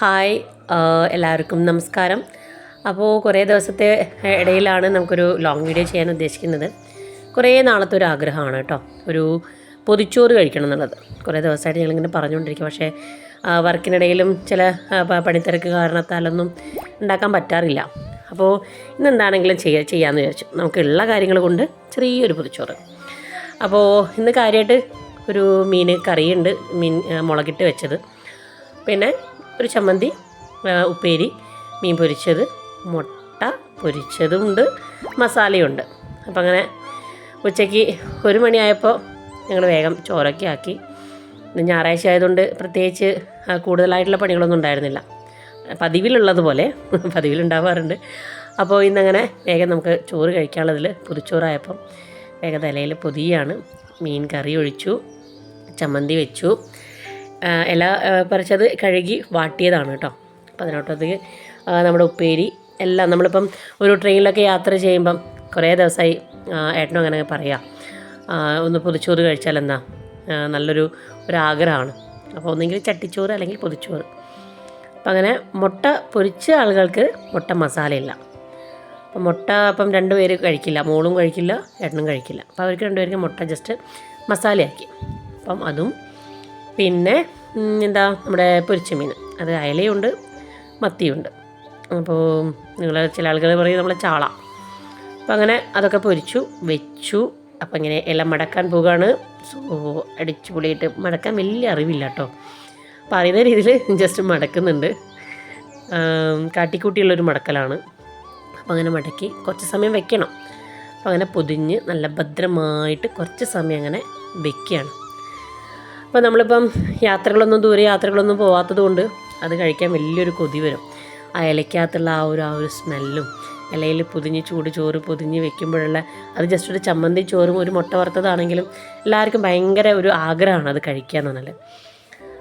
Hi എല്ലാവർക്കും നമസ്കാരം. അപ്പോൾ കുറേ ദിവസത്തെ ഇടയിലാണ് നമുക്കൊരു ലോങ് വീഡിയോ ചെയ്യാൻ ഉദ്ദേശിക്കുന്നത്. കുറേ നാളത്തെ ഒരു ആഗ്രഹമാണ് കേട്ടോ, ഒരു പൊതിച്ചോറ് കഴിക്കണം എന്നുള്ളത്. കുറേ ദിവസമായിട്ട് ഞങ്ങളിങ്ങനെ പറഞ്ഞുകൊണ്ടിരിക്കും. പക്ഷേ വർക്കിനിടയിലും ചില പണിത്തിരക്ക് കാരണത്താലൊന്നും ഉണ്ടാക്കാൻ പറ്റാറില്ല. അപ്പോൾ ഇന്നെന്താണെങ്കിലും ചെയ്യാമെന്ന് വിചാരിച്ചു. നമുക്കുള്ള കാര്യങ്ങൾ കൊണ്ട് ചെറിയൊരു പൊതിച്ചോറ്. അപ്പോൾ ഇന്ന് കാര്യമായിട്ട് ഒരു മീൻ കറിയുണ്ട്, മീൻ മുളകിട്ട് വെച്ചത്, പിന്നെ ഒരു ചമ്മന്തി, ഉപ്പേരി, മീൻ പൊരിച്ചത്, മുട്ട പൊരിച്ചതുമുണ്ട്, മസാലയുണ്ട്. അപ്പം അങ്ങനെ ഉച്ചയ്ക്ക് 1 മണിയായപ്പോൾ ഞങ്ങൾ വേഗം ചോറൊക്കെ ആക്കി. ഇന്ന് ഞായറാഴ്ച ആയതുകൊണ്ട് പ്രത്യേകിച്ച് കൂടുതലായിട്ടുള്ള പണികളൊന്നും ഉണ്ടായിരുന്നില്ല, പതിവിലുള്ളതുപോലെ പതിവിലുണ്ടാവാറുണ്ട്. അപ്പോൾ ഇന്നങ്ങനെ വേഗം നമുക്ക് ചോറ് കഴിക്കാനുള്ളതിൽ പൊതിച്ചോറായപ്പം വേഗം തലയിൽ പൊതിയാണ്. മീൻ കറി ഒഴിച്ചു, ചമ്മന്തി വെച്ചു, ഇല പറിച്ചത് കഴുകി വാട്ടിയതാണ് കേട്ടോ. അപ്പോൾ അതിനോട്ടത് നമ്മുടെ ഉപ്പേരി എല്ലാം. നമ്മളിപ്പം ഒരു ട്രെയിനിലൊക്കെ യാത്ര ചെയ്യുമ്പം കുറേ ദിവസമായി ഏട്ടനും അങ്ങനെ പറയാം, ഒന്ന് പൊതിച്ചോറ് കഴിച്ചാൽ എന്താ, നല്ലൊരു ആഗ്രഹമാണ്. അപ്പോൾ ഒന്നെങ്കിൽ ചട്ടിച്ചോറ് അല്ലെങ്കിൽ പൊതിച്ചോറ്. അപ്പം അങ്ങനെ മുട്ട പൊരിച്ച ആളുകൾക്ക് മുട്ട മസാലയില്ല. അപ്പം മുട്ട അപ്പം 2 പേര് കഴിക്കില്ല, മോളും കഴിക്കില്ല, ഏട്ടനും കഴിക്കില്ല. അപ്പോൾ അവർക്ക് 2 പേർക്ക് മുട്ട ജസ്റ്റ് മസാലയാക്കി. അപ്പം അതും, പിന്നെ എന്താ നമ്മുടെ പൊരിച്ച മീൻ, അത് അയലയുണ്ട്, മത്തിയുണ്ട്. അപ്പോൾ ചില ആളുകൾ പറയും നമ്മളെ ചാള. അപ്പോൾ അങ്ങനെ അതൊക്കെ പൊരിച്ചു വെച്ചു. അപ്പം ഇങ്ങനെ എല്ലാം മടക്കാൻ പോകുകയാണ്. സോ അടിച്ചു പൊളിയിട്ട് മടക്കാൻ വലിയ അറിവില്ല കേട്ടോ, അപ്പോൾ അറിയുന്ന രീതിയിൽ ജസ്റ്റ് മടക്കുന്നുണ്ട്. കാട്ടിക്കൂട്ടിയുള്ളൊരു മടക്കലാണ്. അപ്പോൾ അങ്ങനെ മടക്കി കുറച്ച് സമയം വെക്കണം. അപ്പോൾ അങ്ങനെ പൊതിഞ്ഞ് നല്ല ഭദ്രമായിട്ട് കുറച്ച് സമയം അങ്ങനെ വെക്കുകയാണ്. അപ്പോൾ നമ്മളിപ്പം ദൂരെ യാത്രകളൊന്നും പോകാത്തത് കൊണ്ട് അത് കഴിക്കാൻ വലിയൊരു കൊതി വരും. ആ ഇലയ്ക്കകത്തുള്ള ആ ഒരു സ്മെല്ലും, ഇലയിൽ പൊതിഞ്ഞ് ചൂട് ചോറ് പൊതിഞ്ഞ് വെക്കുമ്പോഴുള്ള അത് ജസ്റ്റ് ഒരു ചമ്മന്തി ചോറും ഒരു മുട്ട വറുത്തതാണെങ്കിലും എല്ലാവർക്കും ഭയങ്കര ഒരു ആഗ്രഹമാണ് അത് കഴിക്കുക എന്ന് പറഞ്ഞാൽ.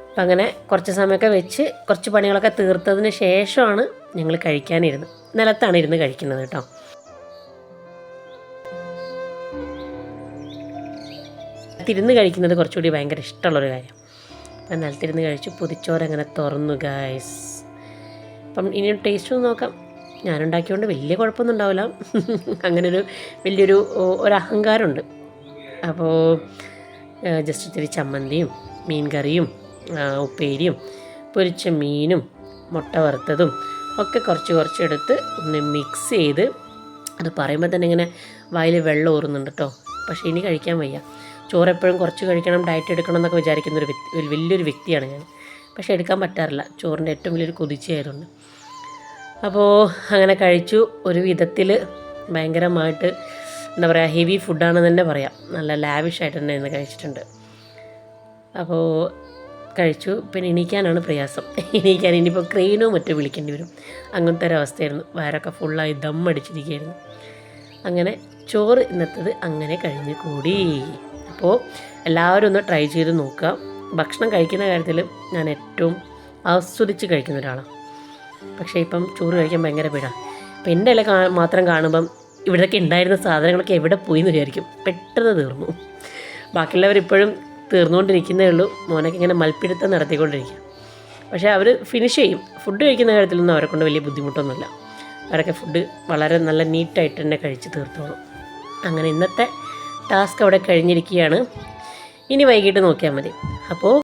അപ്പം അങ്ങനെ കുറച്ച് സമയമൊക്കെ വെച്ച് കുറച്ച് പണികളൊക്കെ തീർത്തതിന് ശേഷമാണ് ഞങ്ങൾ കഴിക്കാനിരുന്നത്. നിലത്താണ് ഇരുന്ന് കഴിക്കുന്നത് കേട്ടോ. നിലത്തിരുന്ന് കഴിക്കുന്നത് കുറച്ചുകൂടി ഭയങ്കര ഇഷ്ടമുള്ളൊരു കാര്യം. അപ്പം നിലത്തിരുന്ന് കഴിച്ചു, പൊതിച്ചോറ് അങ്ങനെ തുറന്നു ഗായ്സ്. അപ്പം ഇനി ടേസ്റ്റ് ഒന്ന് നോക്കാം. ഞാനുണ്ടാക്കിയതുകൊണ്ട് വലിയ കുഴപ്പമൊന്നും ഉണ്ടാവില്ല, അങ്ങനൊരു വലിയൊരു അഹങ്കാരമുണ്ട്. അപ്പോൾ ജസ്റ്റ് ഇത്തിരി ചമ്മന്തിയും മീൻ കറിയും ഉപ്പേരിയും പൊരിച്ച മീനും മുട്ട വറുത്തതും ഒക്കെ കുറച്ച് എടുത്ത് ഒന്ന് മിക്സ് ചെയ്ത്, അത് പറയുമ്പോൾ തന്നെ ഇങ്ങനെ വായിൽ വെള്ളം ഊറുന്നുണ്ട് കേട്ടോ. പക്ഷേ ഇനി കഴിക്കാൻ വയ്യ. ചോറ് എപ്പോഴും കുറച്ച് കഴിക്കണം, ഡയറ്റ് എടുക്കണം എന്നൊക്കെ വിചാരിക്കുന്നൊരു വലിയൊരു വ്യക്തിയാണ് ഞാൻ. പക്ഷേ എടുക്കാൻ പറ്റാറില്ല, ചോറിൻ്റെ ഏറ്റവും വലിയൊരു കൊതിച്ചയായതുകൊണ്ട്. അപ്പോൾ അങ്ങനെ കഴിച്ചു. ഒരു വിധത്തിൽ ഭയങ്കരമായിട്ട് എന്താ പറയുക, ഹെവി ഫുഡാണെന്ന് തന്നെ പറയാം. നല്ല ലാവിഷായിട്ട് തന്നെ ഇന്ന് കഴിച്ചിട്ടുണ്ട്. അപ്പോൾ കഴിച്ചു. പിന്നെ എണീക്കാനാണ് പ്രയാസം. ഇനിയിപ്പോൾ ക്രെയിനോ മറ്റോ വിളിക്കേണ്ടി വരും, അങ്ങനത്തെ ഒരവസ്ഥയായിരുന്നു. വയറൊക്കെ ഫുള്ളായി ദമ്മടിച്ചിരിക്കുകയായിരുന്നു. അങ്ങനെ ചോറ് ഇന്നത്തത് അങ്ങനെ കഴിഞ്ഞ് കൂടി. അപ്പോൾ എല്ലാവരും ഒന്ന് ട്രൈ ചെയ്ത് നോക്കുക. ഭക്ഷണം കഴിക്കുന്ന കാര്യത്തിൽ ഞാൻ ഏറ്റവും ആസ്വദിച്ച് കഴിക്കുന്ന ഒരാളാണ്. പക്ഷേ ഇപ്പം ചോറ് കഴിക്കാൻ ഭയങ്കര പേടാണ്. ഇപ്പം എൻ്റെ ഇല മാത്രം കാണുമ്പം ഇവിടെയൊക്കെ ഉണ്ടായിരുന്ന സാധനങ്ങളൊക്കെ എവിടെ പോയി എന്ന് വിചാരിക്കും. പെട്ടെന്ന് തീർന്നു. ബാക്കിയുള്ളവരിപ്പോഴും തീർന്നുകൊണ്ടിരിക്കുന്നേ ഉള്ളൂ. മോനൊക്കെ ഇങ്ങനെ മൽപ്പിടുത്തം നടത്തിക്കൊണ്ടിരിക്കുക. പക്ഷേ അവർ ഫിനിഷ് ചെയ്യും. ഫുഡ് കഴിക്കുന്ന കാര്യത്തിലൊന്നും അവരെ കൊണ്ട് വലിയ ബുദ്ധിമുട്ടൊന്നുമില്ല. അവരൊക്കെ ഫുഡ് വളരെ നല്ല നീറ്റായിട്ട് തന്നെ കഴിച്ച് തീർത്തോളും. അങ്ങനെ ഇന്നത്തെ ടാസ്ക് അവിടെ കഴിഞ്ഞിരിക്കുകയാണ്. ഇനി വൈകിട്ട് നോക്കിയാൽ മതി. അപ്പോൾ